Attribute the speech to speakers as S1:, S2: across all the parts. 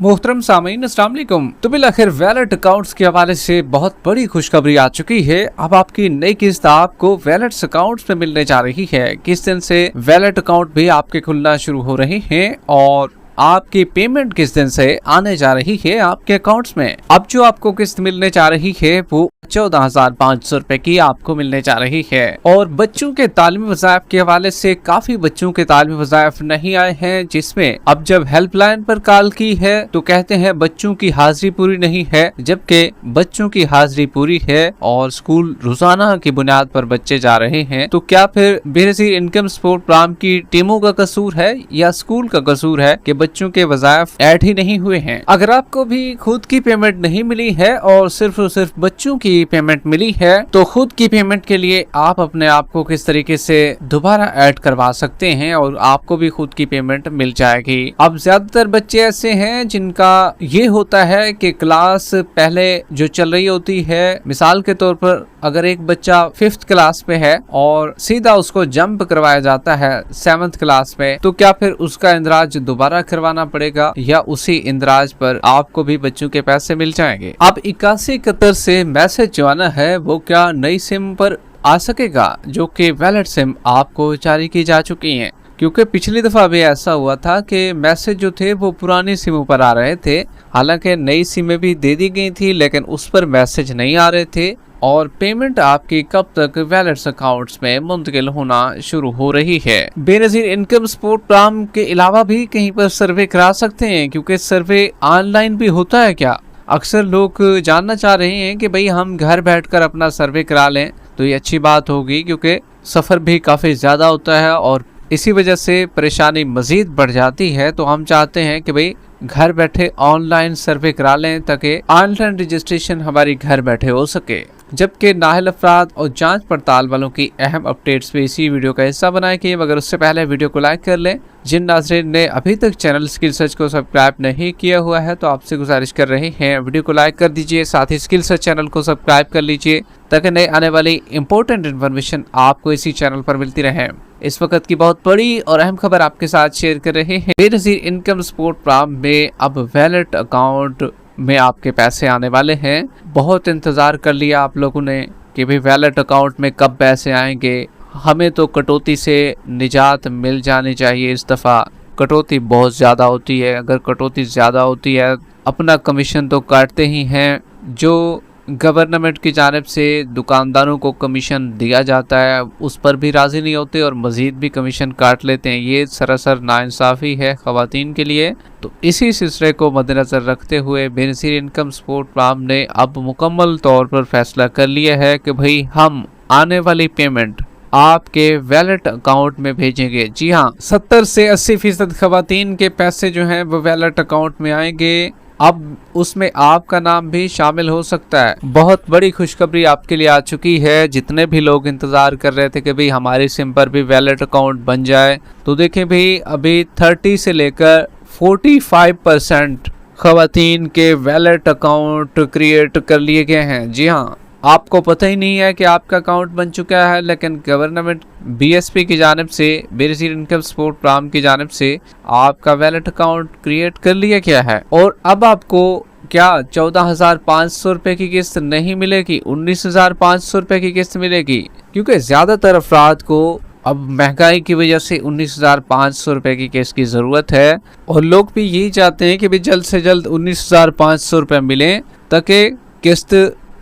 S1: मोहतरम सामीन अस्सलाम वालेकुम। तो बिलाखिर वैलेट अकाउंट्स के हवाले से बहुत बड़ी खुशखबरी आ चुकी है। अब आपकी नई किस्त आपको वैलेट अकाउंट्स में मिलने जा रही है। किस दिन से वैलेट अकाउंट भी आपके खुलना शुरू हो रहे हैं और आपकी पेमेंट किस दिन से आने जा रही है आपके अकाउंट्स में। अब जो आपको किस्त मिलने जा रही है वो 14,500 रुपए की आपको मिलने जा रही है। और बच्चों के तालीमी वज़ाइफ के हवाले से काफी बच्चों के तालीमी वज़ाइफ नहीं आए हैं, जिसमें अब जब हेल्पलाइन पर कॉल की है तो कहते हैं बच्चों की हाजिरी पूरी नहीं है, जबकि बच्चों की हाजिरी पूरी है और स्कूल रोजाना की बुनियाद पर बच्चे जा रहे हैं। तो क्या फिर बेनज़ीर इनकम सपोर्ट प्रोग्राम की टीमों का कसूर है या स्कूल का कसूर है कि बच्चों के वज़ाइफ ऐड ही नहीं हुए हैं? अगर आपको भी खुद की पेमेंट नहीं मिली है और सिर्फ बच्चों की पेमेंट मिली है तो खुद की पेमेंट के लिए आप अपने आप को किस तरीके से दोबारा ऐड करवा सकते हैं और आपको भी खुद की पेमेंट मिल जाएगी। अब ज्यादातर बच्चे ऐसे हैं जिनका ये होता है कि क्लास पहले जो चल रही होती है, मिसाल के तौर पर अगर एक बच्चा 5th क्लास पे है और सीधा उसको जंप करवाया जाता है 7th क्लास में, तो क्या फिर उसका इंदराज दोबारा करवाना पड़ेगा या उसी इंदराज पर आपको भी बच्चों के पैसे मिल जाएंगे? अब 8171 से मैसेज जो आना है वो क्या नई सिम पर आ सकेगा, जो कि वैलेट सिम आपको जारी की जा चुकी है? क्योंकि पिछली दफा भी ऐसा हुआ था कि मैसेज जो थे वो पुरानी सिमों पर आ रहे थे, हालांकि नई सिमें भी दे दी गई थी लेकिन उस पर मैसेज नहीं आ रहे थे और पेमेंट आपकी कब तक वैलेट अकाउंट्स में मुंतकिल होना शुरू हो रही है। बेनज़ीर इनकम सपोर्ट प्रोग्राम के अलावा भी कहीं पर सर्वे करा सकते हैं, क्योंकि सर्वे ऑनलाइन भी होता है क्या? अक्सर लोग जानना चाह रहे हैं कि भाई हम घर बैठकर अपना सर्वे करा लें तो ये अच्छी बात होगी, क्योंकि सफ़र भी काफ़ी ज़्यादा होता है और इसी वजह से परेशानी मज़ीद बढ़ जाती है। तो हम चाहते हैं कि भाई घर बैठे ऑनलाइन सर्वे करा लें ताकि ऑनलाइन रजिस्ट्रेशन हमारी घर बैठे हो सके। जबकि नाहल अफराद और जांच पड़ताल वालों की अहम अपडेट्स भी इसी वीडियो का हिस्सा बनाए गए, मगर उससे पहले वीडियो को लाइक कर लें। जिन नाज़रीन ने अभी तक चैनल स्किल सर्च को सब्सक्राइब नहीं किया हुआ है तो आपसे गुजारिश कर रहे हैं वीडियो को लाइक कर दीजिए, साथ ही स्किल सर्च चैनल को सब्सक्राइब कर लीजिए ताकि नए आने वाली इंपॉर्टेंट इन्फॉर्मेशन आपको इसी चैनल पर मिलती रहे। इस वक्त की बहुत बड़ी और अहम खबर आपके साथ शेयर कर रहे हैं। बेनज़ीर इनकम सपोर्ट प्रोग्राम में अब वैलेट अकाउंट में आपके पैसे आने वाले हैं। बहुत इंतजार कर लिया आप लोगों ने कि भाई वैलेट अकाउंट में कब पैसे आएंगे, हमें तो कटौती से निजात मिल जानी चाहिए। इस दफ़ा कटौती बहुत ज़्यादा होती है, अगर कटौती ज़्यादा होती है अपना कमीशन तो काटते ही हैं, जो गवर्नमेंट की जानिब से दुकानदारों को कमीशन दिया जाता है उस पर भी राज़ी नहीं होते और मज़ीद भी कमीशन काट लेते हैं। ये सरासर नाइंसाफ़ी है ख़वातीन के लिए। तो इसी सिलसिले को मद्देनज़र रखते हुए बेनज़ीर इनकम सपोर्ट प्रोग्राम ने अब मुकम्मल तौर पर फैसला कर लिया है कि भाई हम आने वाली पेमेंट आपके वैलेट अकाउंट में भेजेंगे। जी हाँ, 70 से 80% ख़वातीन के पैसे जो हैं वो वैलेट अकाउंट में आएंगे। अब उसमें आपका नाम भी शामिल हो सकता है। बहुत बड़ी खुशखबरी आपके लिए आ चुकी है। जितने भी लोग इंतजार कर रहे थे कि भाई हमारी सिम पर भी वैलेट अकाउंट बन जाए, तो देखें भाई अभी 30 से लेकर 45% ख़वातीन के वैलेट अकाउंट क्रिएट कर लिए गए हैं। जी हाँ, आपको पता ही नहीं है कि आपका अकाउंट बन चुका है, लेकिन गवर्नमेंट बीएसपी की जानिब से, बेनज़ीर इनकम सपोर्ट प्रोग्राम की जानिब से आपका वैलेट अकाउंट क्रिएट कर लिया गया है। और अब आपको क्या 14,500 रुपए की किस्त नहीं मिलेगी, 19,500 रुपए की किस्त मिलेगी, क्योंकि ज्यादातर अफराद को अब महंगाई की वजह से 19,500 रुपए की किस्त की जरूरत है और लोग भी यही चाहते हैं कि भी जल्द से जल्द 19,500 रुपए मिले ताकि किस्त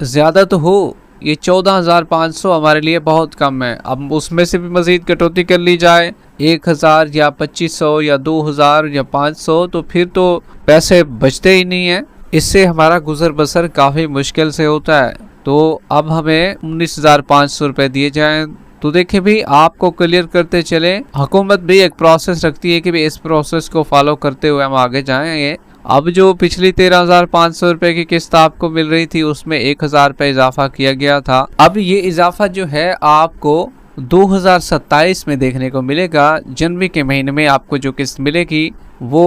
S1: ज्यादा तो हो। ये 14,500 हमारे लिए बहुत कम है। अब उसमें से भी मजीद कटौती कर ली जाए 1,000 या 2,500 या 2,000 या 500, तो फिर तो पैसे बचते ही नहीं है। इससे हमारा गुजर बसर काफ़ी मुश्किल से होता है। तो अब हमें 19,500 रुपये दिए जाएं। तो देखिए भी आपको क्लियर करते चले, हुकूमत भी एक प्रोसेस रखती है कि भी इस प्रोसेस को फॉलो करते हुए हम आगे जाएंगे। अब जो पिछली 13,500 रुपए की किस्त आपको मिल रही थी उसमें 1,000 रुपये इजाफा किया गया था। अब ये इजाफा जो है आपको 2027 में देखने को मिलेगा। जनवरी के महीने में आपको जो किस्त मिलेगी वो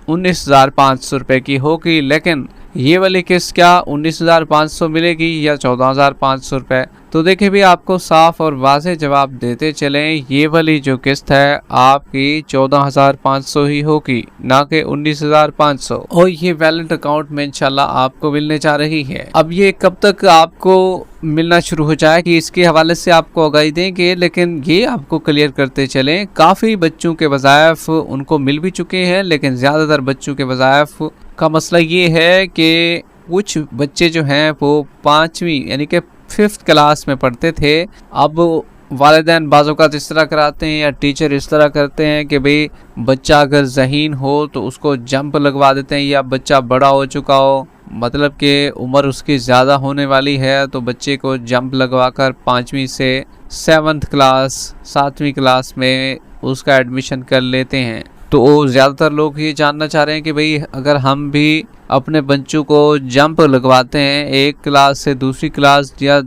S1: 19,500 रुपये की होगी, लेकिन ये वाली किस्त क्या 19,500 मिलेगी या 14,500 रुपये, तो देखिए भी आपको साफ और वाज़ेह जवाब देते चलें, ये वाली जो किस्त है आपकी 14,500 ही होगी, ना कि 19,500। और ये वैलेट अकाउंट में इंशाल्लाह आपको मिलने जा रही है। अब ये कब तक आपको मिलना शुरू हो जाएगी इसके हवाले से आपको आगाही देंगे, लेकिन ये आपको क्लियर करते चलें, काफ़ी बच्चों के वज़ाइफ उनको मिल भी चुके हैं, लेकिन ज़्यादातर बच्चों के वज़ाइफ का मसला ये है कि कुछ बच्चे जो हैं वो 5वीं यानी कि 5th क्लास में पढ़ते थे। अब वालिदैन बाज़ औक़ात इस तरह कराते हैं या टीचर इस तरह करते हैं कि भाई बच्चा अगर ज़हीन हो तो उसको जंप लगवा देते हैं, या बच्चा बड़ा हो चुका हो मतलब कि उम्र उसकी ज़्यादा होने वाली है तो बच्चे को जंप लगवाकर 5वीं से 7th क्लास 7वीं क्लास में उसका एडमिशन कर लेते हैं। तो ज़्यादातर लोग ये जानना चाह रहे हैं कि भाई अगर हम भी अपने बच्चों को जंप लगवाते हैं 1 क्लास से दूसरी क्लास या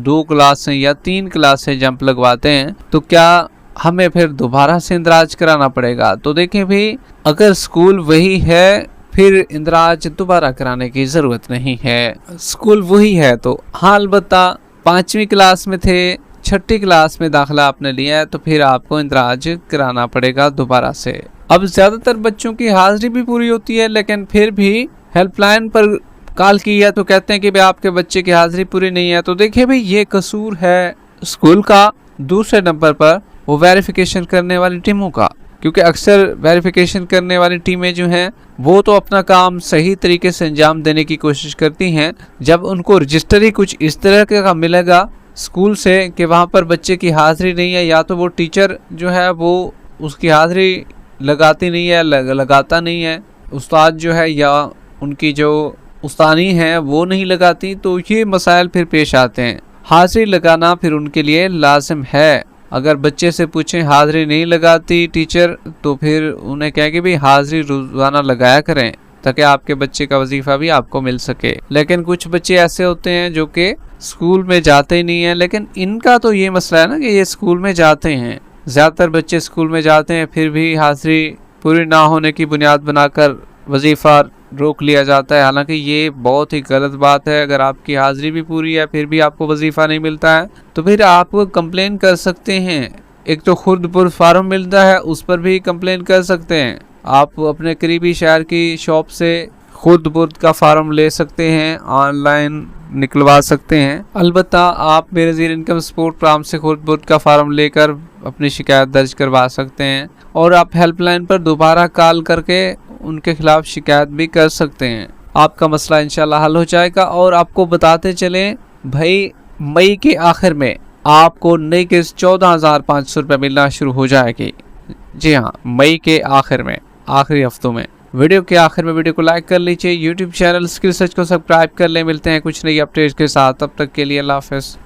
S1: 2 क्लास से या 3 क्लास से जंप लगवाते हैं तो क्या हमें फिर दोबारा से इंदराज कराना पड़ेगा? तो देखें भाई अगर स्कूल वही है फिर इंदराज दोबारा कराने की ज़रूरत नहीं है, स्कूल वही है तो। हाँ अलबत्ता 5वीं क्लास में थे, 6ठी क्लास में दाखिला आपने लिया है तो फिर आपको इंदराज कराना पड़ेगा दोबारा से। अब ज़्यादातर बच्चों की हाजिरी भी पूरी होती है, लेकिन फिर भी हेल्पलाइन पर कॉल की है तो कहते हैं कि भाई आपके बच्चे की हाजिरी पूरी नहीं है। तो देखिए भाई ये कसूर है स्कूल का, दूसरे नंबर पर वो वेरिफिकेशन करने वाली टीमों का, क्योंकि अक्सर वेरिफिकेशन करने वाली टीमें जो हैं वो तो अपना काम सही तरीके से अंजाम देने की कोशिश करती हैं। जब उनको रजिस्टर ही कुछ इस तरह का मिलेगा स्कूल से कि वहाँ पर बच्चे की हाजिरी नहीं है, या तो वो टीचर जो है वो उसकी हाजिरी लगाती नहीं है, लगाता नहीं है, उस्ताद जो है या उनकी जो उस्तानी है वो नहीं लगाती, तो ये मसाइल फिर पेश आते हैं। हाजिरी लगाना फिर उनके लिए लाजिम है। अगर बच्चे से पूछें हाजिरी नहीं लगाती टीचर तो फिर उन्हें कहें कि भाई हाजिरी रोज़ाना लगाया करें ताकि आपके बच्चे का वजीफ़ा भी आपको मिल सके। लेकिन कुछ बच्चे ऐसे होते हैं जो कि स्कूल में जाते ही नहीं हैं, लेकिन इनका तो ये मसला है ना कि ये स्कूल में जाते हैं, ज़्यादातर बच्चे स्कूल में जाते हैं फिर भी हाजिरी पूरी ना होने की बुनियाद बनाकर वजीफ़ा रोक लिया जाता है। हालांकि ये बहुत ही गलत बात है। अगर आपकी हाजिरी भी पूरी है फिर भी आपको वजीफ़ा नहीं मिलता है तो फिर आप कंप्लेन कर सकते हैं। एक तो खुर्दपुर फार्म मिलता है उस पर भी कंप्लेन कर सकते हैं। आप अपने करीबी शहर की शॉप से खुर्दपुर का फार्म ले सकते हैं, ऑनलाइन निकलवा सकते हैं। अलबत्ता आप बेनज़ीर इनकम सपोर्ट प्रोग्राम से खुर्दपुर का फार्म लेकर अपनी शिकायत दर्ज करवा सकते हैं, और आप हेल्पलाइन पर दोबारा कॉल करके उनके खिलाफ शिकायत भी कर सकते हैं। आपका मसला इंशाल्लाह हल हो जाएगा। और आपको बताते चलें भाई मई के आखिर में आपको नई किस्त 14,500 रुपये मिलना शुरू हो जाएगी। जी हाँ, मई के आखिर में, आखिरी हफ्तों में। वीडियो के आखिर में वीडियो को लाइक कर लीजिए, यूट्यूब चैनल स्किल सर्च को सब्सक्राइब कर ले। मिलते हैं कुछ नई अपडेट के साथ, तब तक के लिए अल्लाह हाफ़िज़।